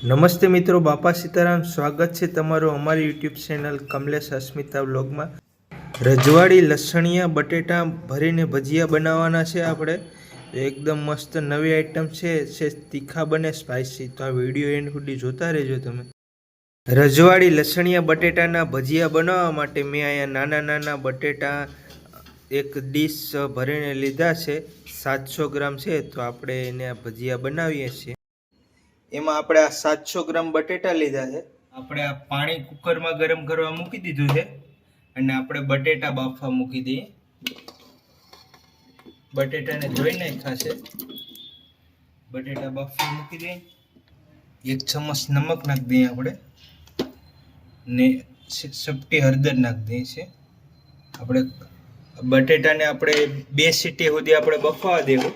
નમસ્તે મિત્રો, બાપા સીતારામ. સ્વાગત છે તમારું અમારી યુટ્યુબ ચેનલ કમલેશ અસ્મિતા વ્લોગમાં. રજવાડી લસણિયા બટેટા ભરીને ભજીયા બનાવવાના છે આપણે. એકદમ મસ્ત નવી આઈટમ છે તીખા બને સ્પાઇસી. તો આ વિડીયો એન્ડ સુધી જોતા રહેજો તમે. રજવાડી લસણિયા બટેટાના ભજીયા બનાવવા માટે મેં અહીંયા નાના નાના બટેટા એક ડીશ ભરીને લીધા છે. 700 ગ્રામ છે. તો આપણે એને આ ભજીયા બનાવીએ છીએ. એમાં આપણે આ 700 ગ્રામ બટેટા લીધા છે. આપણે આ પાણી કુકરમાં ગરમ કરવા મૂકી દીધું છે અને આપણે બટેટા બાફવા મૂકી દઈએ. બટેટાને ધોઈ નાખ્યા છે. બટેટા બાફવા મૂકી દઈએ. 1 ચમચ નમક નાખી દઈએ આપણે ને ચપટી હળદર નાખી દઈએ છે. આપણે બટેટાને આપણે 2 સીટી સુધી આપણે બફવા દેવું.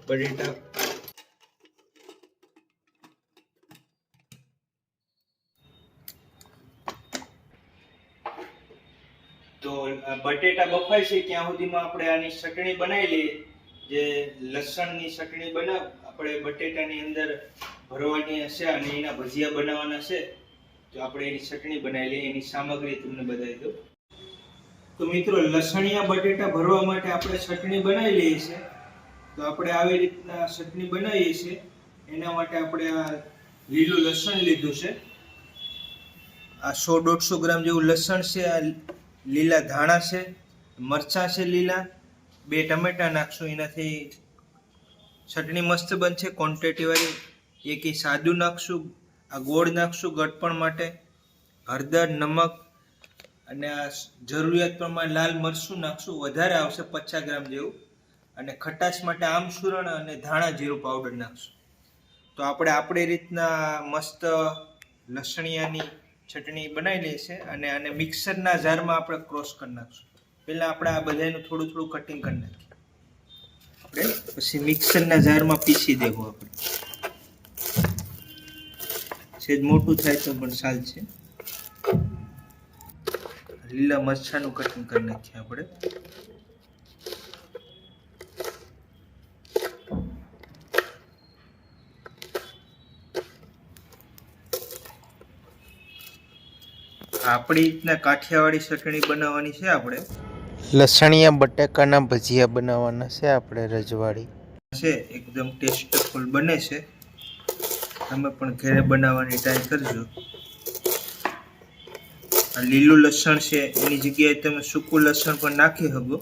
બટેટા તો બટેટા બફાય છે ત્યાં સુધીમાં આપણે આની ચટણી બનાવી લઈએ. જે લસણની ચટણી આપણે બટેટાની અંદર ભરવાની હશે અને એના ભજીયા બનાવવાના છે. તો આપણે એની ચટણી બનાવી લઈએ. એની સામગ્રી તમને બતાવી દઉં. તો મિત્રો, લસણિયા બટેટા ભરવા માટે આપણે ચટણી બનાવી લઈએ છીએ. તો આપણે આવી રીતના ચટણી બનાવીએ છીએ. એના માટે આપણે આ લીલું લસણ લીધું છે. આ 100-150 ગ્રામ જેવું લસણ છે. આ લીલા ધાણા છે, મરચાં છે લીલા, 2 ટમેટા નાખશું. એનાથી ચટણી મસ્ત બનશે ક્વોન્ટિટી વાળી. એક સાદું નાખશું. આ ગોળ નાખશું ગળપણ માટે, હળદર, નમક અને આ જરૂરિયાત પ્રમાણે લાલ મરચું નાખશું. વધારે આવશે 50 ગ્રામ જેવું. અને ખટાશ માટે આમસૂરણ અને ધાણા જીરું પાવડર નાખશું. તો આપણે આપણી રીતના મસ્ત લસણિયાની ચટણી બનાવી લઈશે અને આને મિક્સરના જારમાં આપણે ક્રોસ કરી નાખશું. પહેલાં આપણે આ બધાનું થોડું થોડું કટિંગ કરી નાખીએ. આપણે પછી મિક્સરના જારમાં પીસી દેવું. આપણે સેજ મોટું થાય તો પણ ચાલશે. લીલા મરચાંનું કટિંગ કરી નાખીએ આપણે. આપણી રીતના કાઠિયાવાડી ચટણી બનાવવાની છે. આપણે લસણિયા બટાકાના ભજીયા બનાવવાના છે. આપણે રજવાડી છે, એકદમ ટેસ્ટફુલ બને છે. તમે પણ ઘરે બનાવવાની ટ્રાય કરજો. આ લીલું લસણ છે, એની જગ્યાએ તમે સૂકું લસણ પણ નાખી શકો.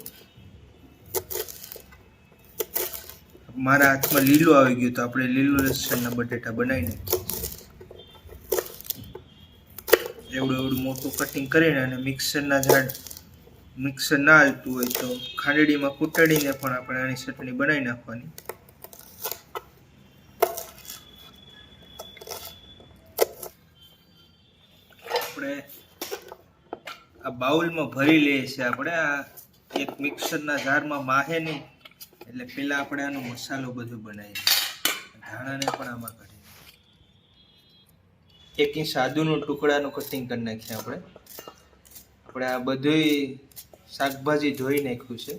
મારા હાથમાં લીલું આવી ગયું તો આપણે લીલું લસણના બટેટા બનાવી નાખીએ. એવડું મોટું કટિંગ કરીને અને મિક્સર ના હાલતું હોય તો ખાંડડીમાં કૂટાડીને પણ આપણે આની ચટણી બનાવી નાખવાની. આપણે આ બાઉલમાં ભરી લઈએ છીએ. આપણે આ એક મિક્સરના જારમાં માહે નહીં એટલે પેલા આપણે આનો મસાલો બધો બનાવીએ. ધાણાને પણ આમાં કાઢીએ. 1 ઇંચ આદુનું ટુકડાનું કટિંગ કરી નાખીએ. આપણે આ બધું શાકભાજી ધોઈ નાખ્યું છે.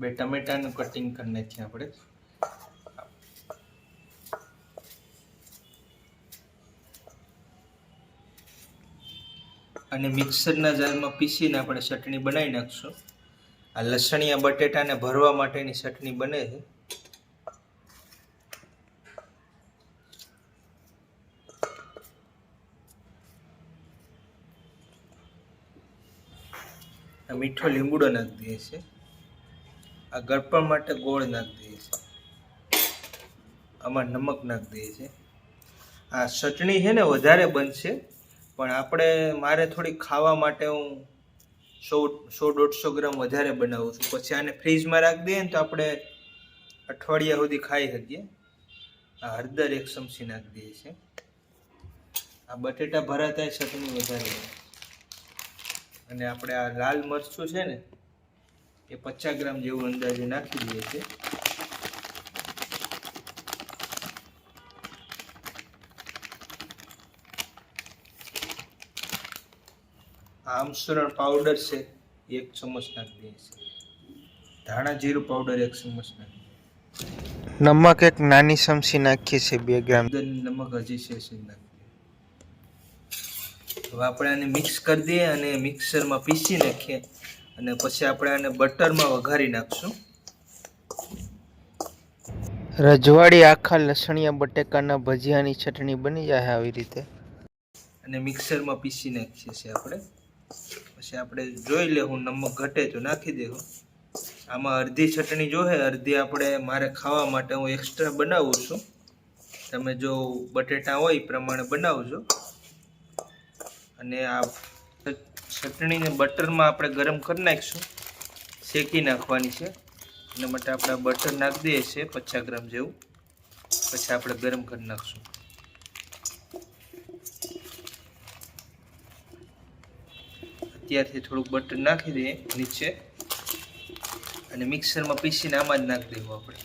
2 ટમેટાનું કટિંગ કરી નાખીએ આપણે. અને મિક્સરના જારમાં પીસીને આપણે ચટણી બનાવી નાખશું. આ લસણિયા બટેટાને ભરવા માટેની ચટણી બને છે. આ મીઠો લીંબુડો નાખી દઈએ છીએ. આ ગળપણ માટે ગોળ નાખી દઈએ છીએ. આમાં નમક નાખી દઈએ છીએ. આ ચટણી છે ને વધારે બનશે, પણ મારે થોડી ખાવા માટે હું 100-150 ગ્રામ વધારે બનાવું છું. પછી આને ફ્રીજમાં રાખી દઈએ ને તો આપણે અઠવાડિયા સુધી ખાઈ શકીએ. આ હળદર 1 ચમચી નાખી દઈએ છીએ. આ બટેટા ભરાતા ચટણી વધારે બને. અને આપણે આ લાલ મરચું છે ને એ 50 ગ્રામ જેવું અંદાજે નાખી દઈએ છીએ. આમસૂરણ પાવડર છે 1 ચમચ નાખી દઈએ છીએ. ધાણા જીરું પાવડર 1 ચમચ નાખી દઈએ. નમક એક નાની ચમચી નાખીએ છીએ, 2 ગ્રામ નમક હજી છે. હવે આપણે આને મિક્સ કરી દઈએ અને મિક્સરમાં પીસી નાખીએ અને પછી આપણે આને બટરમાં વઘારી નાખશું. રજવાડી આખા લસણિયા બટેકાના ભજીયાની ચટણી બની જાય આવી રીતે અને મિક્સરમાં પીસી નાખીએ છીએ આપણે. પછી આપણે જોઈ લેવું, નમક ઘટે તો નાખી દેવું. આમાં અડધી ચટણી જોહે, અડધી આપણે મારે ખાવા માટે હું એક્સ્ટ્રા બનાવું છું. તમે જો બટેટા હોય એ પ્રમાણે બનાવજો. અને આ ચટણીને બટરમાં આપણે ગરમ કરી નાખીશું, શેકી નાખવાની છે. એના માટે આપણે બટર નાખી દઈએ છીએ 50 ગ્રામ જેવું. પછી આપણે ગરમ કરી નાખશું. અત્યારથી થોડુંક બટર નાખી દઈએ નીચે અને મિક્સરમાં પીસીને આમાં જ નાખી દઈએ આપણે.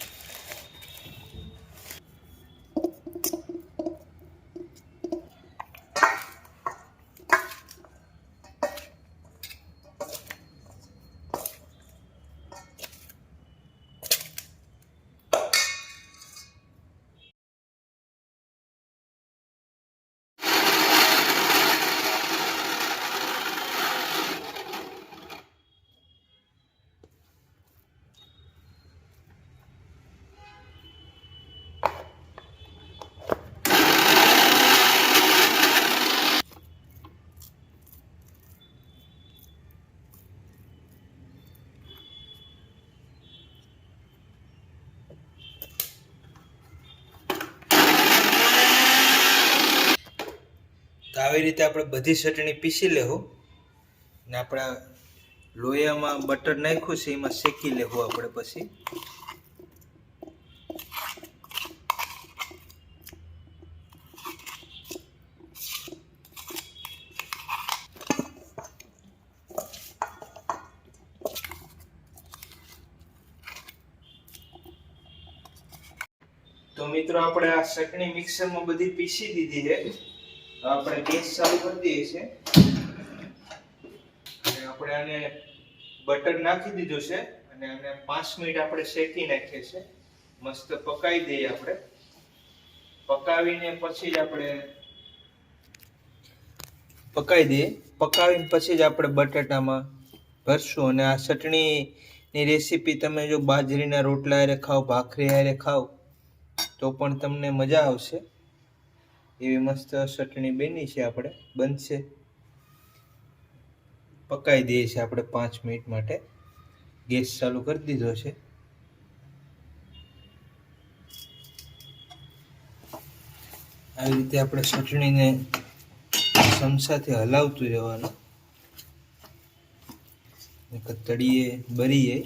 તો આવી રીતે આપણે બધી ચટણી પીસી લેવું ને આપણા લોયામાં બટર નાખ્યું છે એમાં શેકી લેવું આપણે. પછી તો મિત્રો આપણે આ ચટણી મિક્સરમાં બધી પીસી દીધી છે. આપણે ગેસ ચાલુ કરી દઈએ છીએ અને આપણે આને બટર નાખી દીધું છે અને આને 5 મિનિટ આપણે શેકી નાખીએ છીએ. મસ્ત પકાવી દઈએ આપણે. પકાવીને પછી જ આપણે પકાવીને પછી જ આપણે બટાટામાં ભરશું. અને આ ચટણીની રેસીપી તમે જો બાજરીના રોટલા હારે ખાઓ, ભાખરી હારે ખાઓ તો પણ તમને મજા આવશે. એવી મસ્ત ચટણી બની છે, આપણે બનશે. પકાવી દઈએ છીએ આપણે 5 મિનિટ માટે. ગેસ ચાલુ કરી દીધો છે. આવી રીતે આપણે ચટણીને ચમચાથી હલાવતું રહેવાનું, તળીએ બરી જાય.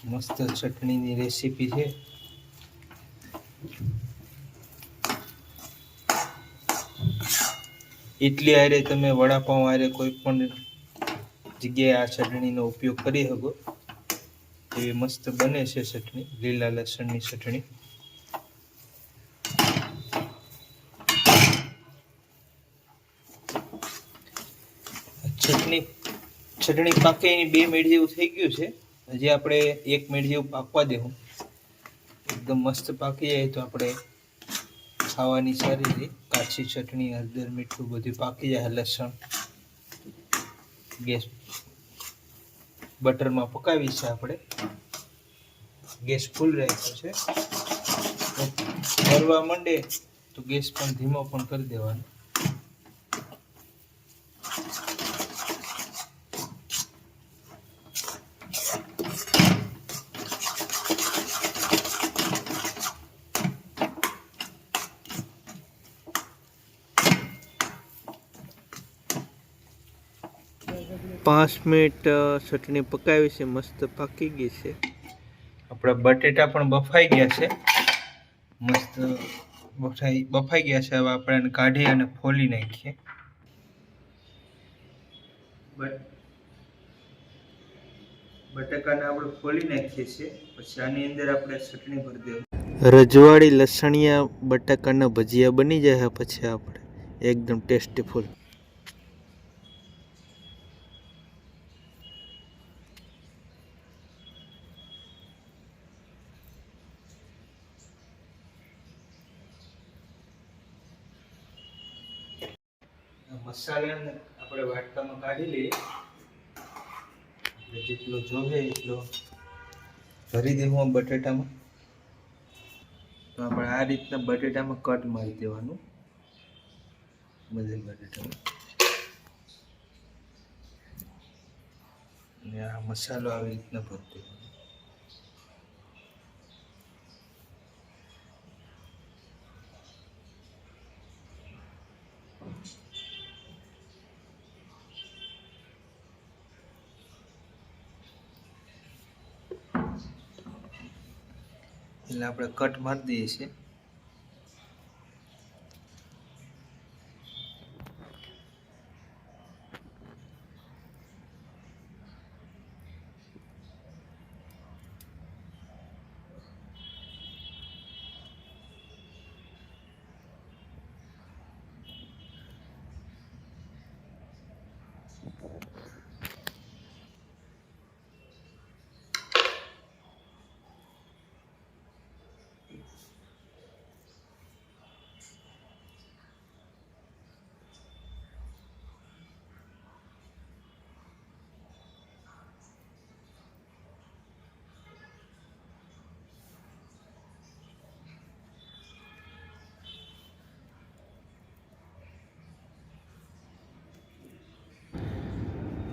મસ્ત ચટણીની રેસીપી છે. ઇડલી હારે તમે વડાપાઉં હારે કોઈ પણ જગ્યાએ આ ચટણીનો ઉપયોગ કરી શકો. એવી મસ્ત બને છે ચટણી, લીલા લસણની ચટણી. ચટણી પાકીને 2 મિનિટ જેવું થઈ ગયું છે. હજી આપણે 1 મિનિટ જેવું પાકવા દેવું. એકદમ મસ્ત પાકી જાય તો આપણે ખાવાની સારી રહી. કાચી ચટણી, હળદર, મીઠું બધું પાકી જાય. લસણ ગેસ બટરમાં પકાવી છે આપણે. ગેસ ફૂલ રાખ્યો છે. ભરવા માંડે તો ગેસ પણ ધીમો પણ કરી દેવાનો. પાંચ મિનિટ ચટણી પકાવી છે, મસ્ત પાકી ગઈ છે. આપણા બટેટા પણ બફાઈ ગયા છે, મસ્ત બફાઈ ગયા છે. હવે આપણે એને કાઢી અને ફોલી નાખીએ. બટાકાને આપણે ફોલી નાખીએ છીએ. પછી આની અંદર આપણે ચટણી ભરી દેવું. રજવાડી લસણિયા બટાકાના ભજીયા બની જાય પછી આપણે એકદમ ટેસ્ટીફુલ. મસાલાને આપણે વાટકામાં કાઢી લઈએ. જેટલો જોઈએ એટલો ભરી દેવું બટેટામાં. તો આપણે આ રીતના બટેટામાં કટ મારી દેવાનું, બધે બટેટામાં. અને આ મસાલો આવી રીતના ભરી દેવાનો. એટલે આપણે કટ મારી દઈએ છીએ.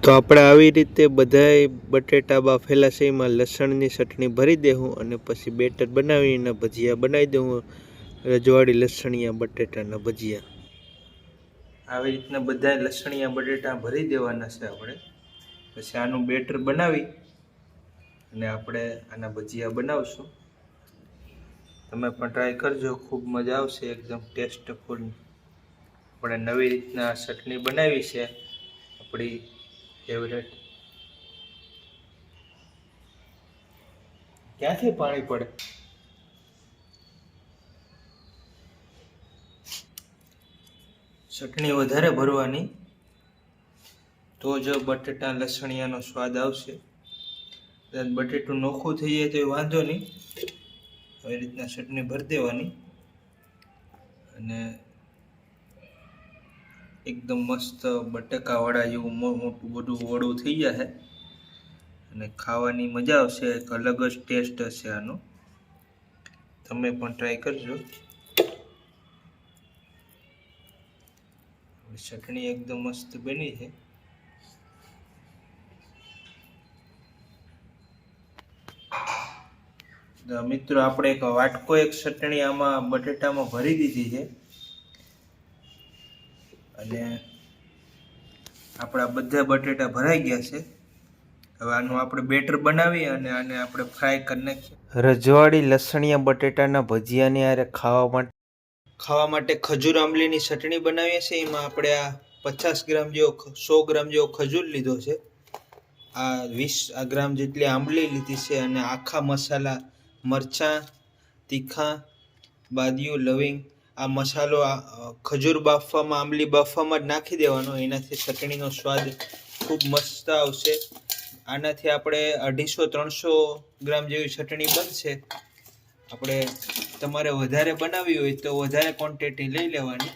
તો આપણે આવી રીતે બધાય બટેટા બાફેલા છે એમાં લસણની ચટણી ભરી દેવું અને પછી બેટર બનાવીને ભજીયા બનાવી દેવું. રજવાડી લસણિયા બટેટાના ભજીયા આવી રીતના બધા લસણિયા બટેટા ભરી દેવાના છે આપણે. પછી આનું બેટર બનાવી અને આપણે આના ભજીયા બનાવશું. તમે પણ ટ્રાય કરજો, ખૂબ મજા આવશે, એકદમ ટેસ્ટફુલ. આપણે નવી રીતના ચટણી બનાવી છે આપણી ફેવરેટ. ક્યાંથી પાણી પડે? ચટણી વધારે ભરવાની તો જ બટેટા લસણિયાનો સ્વાદ આવશે. બટેટું નોખું થઈ જાય તો વાંધો નહીં. આવી રીતના ચટણી ભરી દેવાની અને એકદમ મસ્ત બટેકા વડા જેવું મોટું બધું વડું થઈ જશે અને ખાવાની મજા આવશે. એક અલગ જ ટેસ્ટ હશે આનો. તમે પણ ટ્રાય કરજો. ચટણી એકદમ મસ્ત બની છે. મિત્રો આપણે એક વાટકો એક ચટણી આમાં બટેટામાં ભરી દીધી છે અને આપણા બધા બટેટા ભરાઈ ગયા છે. હવે આનું આપણે બેટર બનાવી અને આને આપણે ફ્રાય કરી નાખીએ. રજવાડી લસણિયા બટેટાના ભજીયાની આરે ખાવા માટે ખજૂર આંબલીની ચટણી બનાવીએ છીએ. એમાં આપણે આ 50 ગ્રામ જેવો 100 ગ્રામ જેવો ખજૂર લીધો છે. આ 20 ગ્રામ જેટલી આંબલી લીધી છે અને આખા મસાલા મરચાં, તીખા, બાદિયું, લવિંગ, આ મસાલો ખજૂર બાફવામાં, આંબલી બાફવામાં જ નાખી દેવાનો. એનાથી ચટણીનો સ્વાદ ખૂબ મસ્ત આવશે. આનાથી આપણે 250-300 ગ્રામ જેવી ચટણી બનશે. આપણે તમારે વધારે બનાવવી હોય તો વધારે ક્વોન્ટિટી લઈ લેવાની.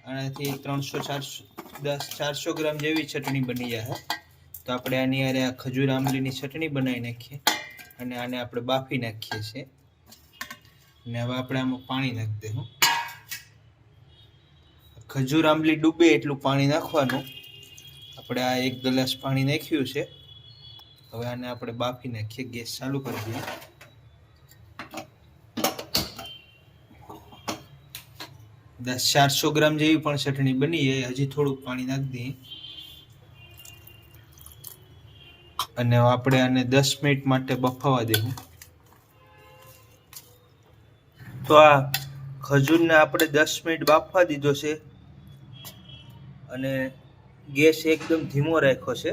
આનાથી 300-400 ગ્રામ જેવી ચટણી બની જશે. તો આપણે આની હારે આ ખજૂર આંબલીની ચટણી બનાવી નાખીએ અને આને આપણે બાફી નાખીએ છીએ. અને હવે આપણે આમાં પાણી નાખી દઈશું. ખજૂર આંબલી ડૂબે એટલું પાણી નાખવાનું. આપણે આ 1 ગ્લાસ પાણી નાખ્યું છે. હવે આને આપણે બાફી નાખીએ. ગેસ ચાલુ કરી દઈએ. દસ 400 ગ્રામ જેવી પણ ચટણી બની છે. હજી થોડુંક પાણી નાખી દઈએ અને આપણે આને 10 મિનિટ માટે બફાવા દેવું. તો આ ખજૂરને આપણે 10 મિનિટ બાફવા દીધો છે અને ગેસ એકદમ ધીમો રાખ્યો છે.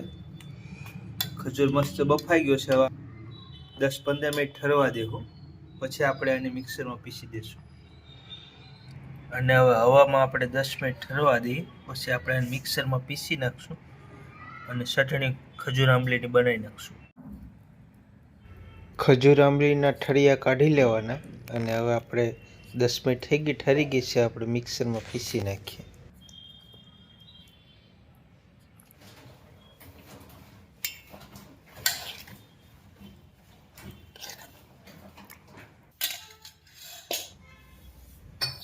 ખજૂર મસ્ત બફાઈ ગયો છે. હવે 10-15 મિનિટ ઠરવા દેવું. પછી આપણે આને મિક્સરમાં પીસી દઈશું. અને હવે હવામાં આપણે 10 મિનિટ ઠરવા દઈએ. પછી આપણે આને મિક્સરમાં પીસી નાખશું અને ચટણી ખજૂર આંબલીની બનાવી નાખશું. ખજૂર આંબલીના ઠળિયા કાઢી લેવાના અને હવે આપણે 10 મિનિટ ઠરી ગઈ છે. આપણે મિક્સરમાં પીસી નાખીએ.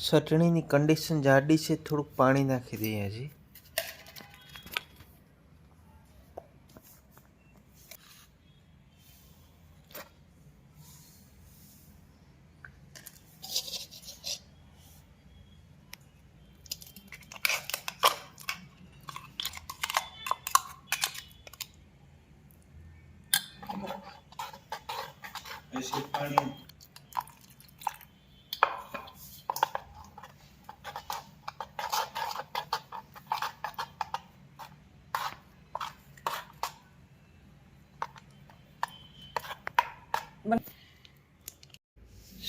ચટણીની કન્ડિશન જાડી છે, થોડુંક પાણી નાખી દઈએ હજી. પાણી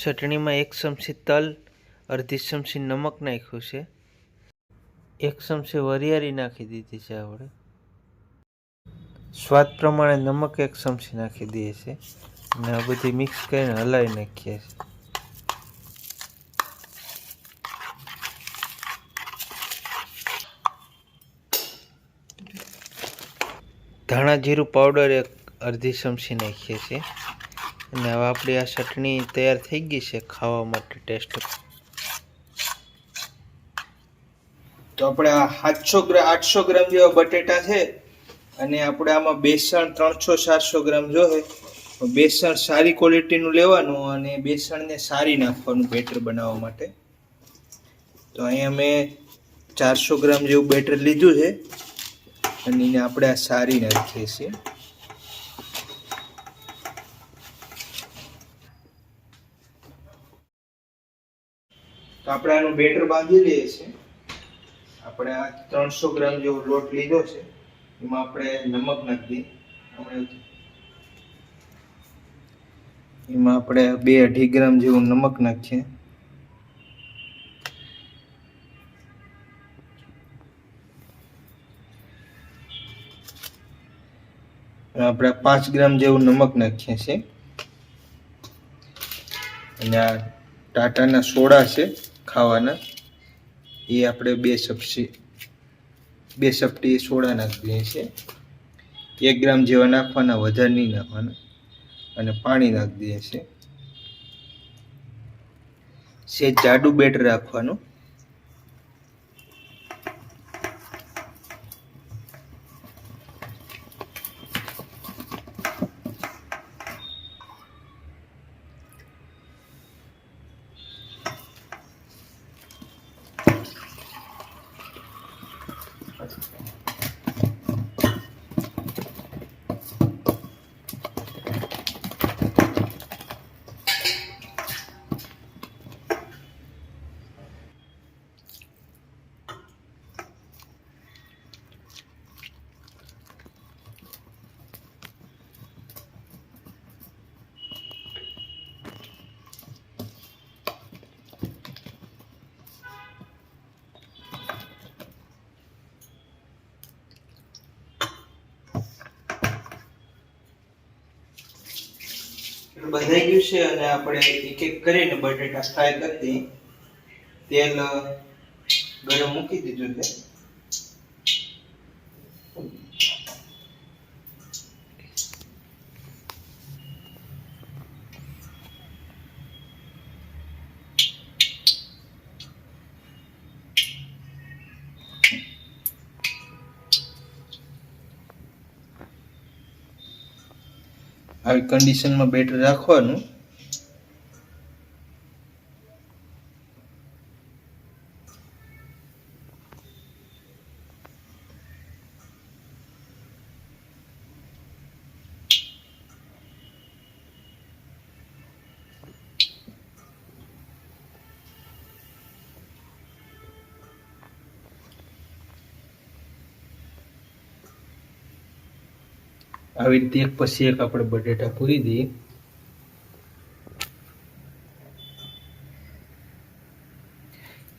ચટણીમાં 1 ચમચી તલ, અડધી ચમચી નમક નાખ્યું છે, 1 ચમચી વરિયાળી નાખી દીધી છે. આપણે સ્વાદ પ્રમાણે નમક 1 ચમચી નાખી દઈએ છીએ અને આ બધી મિક્સ કરીને હલાવી નાખીએ છીએ. ધાણા જીરું પાવડર અડધી ચમચી નાખીએ છીએ અને હવે આપણી આ ચટણી તૈયાર થઈ ગઈ છે ખાવા માટે ટેસ્ટ. તો આપણે આ 800 ગ્રામ જેવા બટેટા છે અને આપણે આમાં બેસણ 300-400 ગ્રામ જોઈએ. બેસણ સારી ક્વોલિટીનું લેવાનું અને બેસણને સારી નાખવાનું બેટર બનાવવા માટે. તો અહીંયા મેં 400 ગ્રામ જેવું બેટર લીધું છે અને એને આપણે આ સારી નાખીએ છીએ. તો આપણે આનું બેટર બાંધી લઈએ છીએ. આપણે આ 300 ગ્રામ જેવો લોટ લીધો છે, એમાં આપણે નમક નાખી દઈએ. એમાં આપણે 2-2.5 ગ્રામ જેવું નમક નાખીએ. આપણે 5 ગ્રામ જેવું નમક નાખીએ છીએ અને આ ટાટાના સોડા છે ખાવાના, એ આપણે 2 ચપટી સોડા નાખી દઈએ છીએ. 1 ગ્રામ જેવા નાખવાના, વધારે નહીં નાખવાના. અને પાણી નાખી દઈએ છીએ. સહેજ જાડું બેટર રાખવાનું. બંધાઈ ગયું છે અને આપણે એક એક કરીને બટેટા ફ્રાય કરી દઈએ. તેલ ગરમ મૂકી દીધું છે. આવી કન્ડિશનમાં બેટર રાખવાનું. આવી રીતે એક પછી એક આપણે બટેટા પૂરી દઈએ.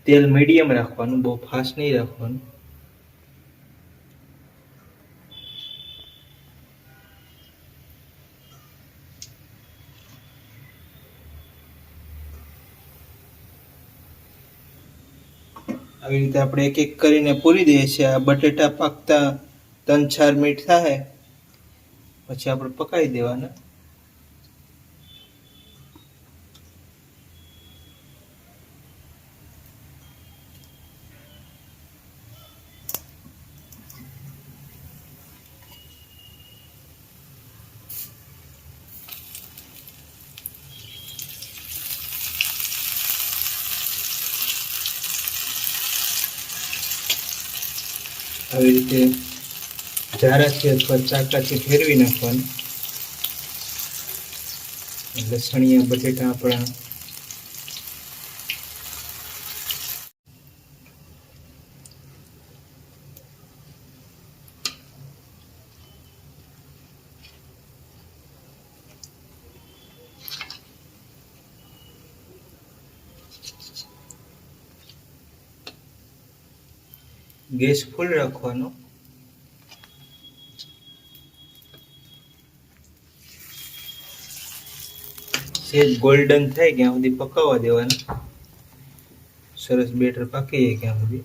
તેલ મીડિયમ રાખવાનું, બહુ ફાસ્ટ નહીં રાખવાનું. આવી રીતે આપણે એક એક કરીને પૂરી દઈએ છીએ. આ બટેટા પાકતા 3-4 મિનિટ થાય પછી આપણે પકાવી દેવાના. આવી રીતે ઝારાથી અથવા ચાકાથી ફેરવી નાખવાનું. લસણિયા બટેટા આપણા ગેસ ફૂલ રાખવાનો. સેજ ગોલ્ડન થાય ત્યાં સુધી પકાવવા દેવાના. સરસ બેટર પાકી જાય ત્યાં સુધી.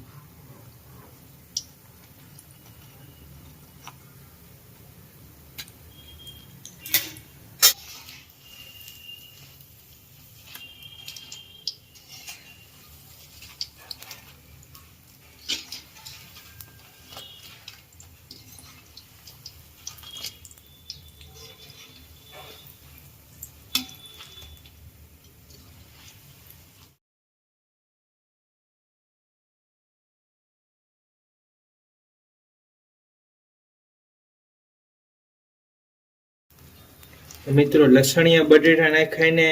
મિત્રો લસણિયા બટેટા નાખાઈને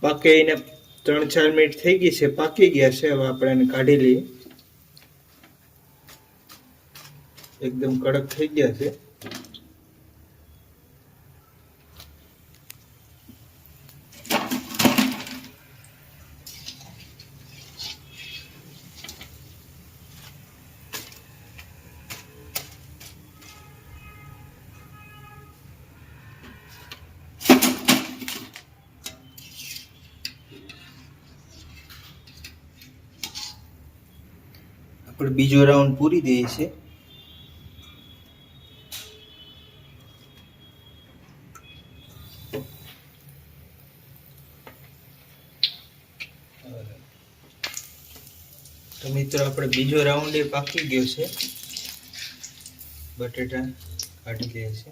પાકીને 3-4 મિનિટ થઈ ગઈ છે, પાકી ગયા છે. હવે આપણે એને કાઢી લઈએ. એકદમ કડક થઈ ગયા છે. આપણે બીજો રાઉન્ડ પૂરી દઈએ છે. તો મિત્રો આપણે બીજો રાઉન્ડ એ પાકી ગયો છે. બટેટા કાઢી લઈએ છે.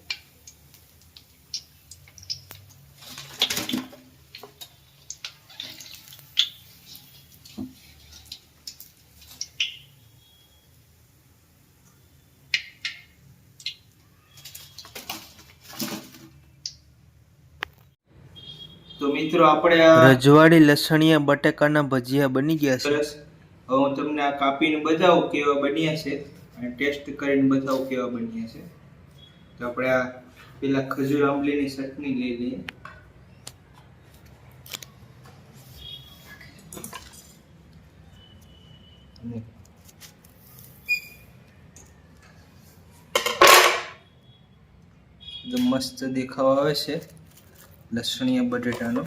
તો મિત્રો આપણે આ રજવાડી લસણિયા બટાકાના ભજીયા બની ગયા છે. સરસ. હવે હું તમને આ કાપીને બતાવું કેવા બન્યા છે અને ટેસ્ટ કરીને બતાવું કેવા બન્યા છે. તો આપણે આ પેલા ખજૂર આંબલીની ચટણી લઈ લઈએ. એકદમ મસ્ત દેખાવ આવે છે લસણિયા બટેટાનો.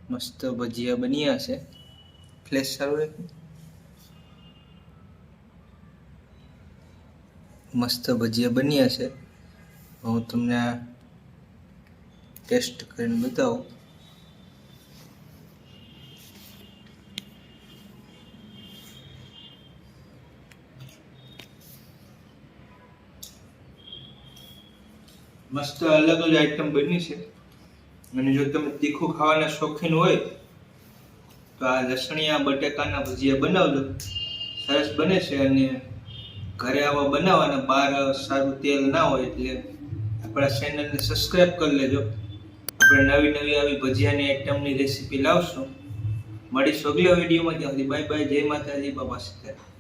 મસ્ત ભજીયા બન્યા છે. ફ્લેશ સારું રહે. મસ્ત ભજીયા બન્યા છે. હું તમને આ ટેસ્ટ કરીને બતાવું. મસ્ત અલગ અલગ આઈટમ બની છે. અને જો તમે તીખું ખાવાના શોખીન હોય તો આ લસણિયા બટેકાના ભજીયા બનાવજો. સરસ બને છે. અને ઘરે આવા બનાવવાના, બહાર સારું તેલ ના હોય. એટલે આપણા ચેનલને સબસ્ક્રાઈબ કરી લેજો. આપણે નવી નવી આવી ભજીયાની આઈટમની રેસીપી લાવશું. મળીશું અગલા વિડીયોમાં. ત્યાં સુધી બાય બાય. જય માતાજી. બાબા સીતારામ.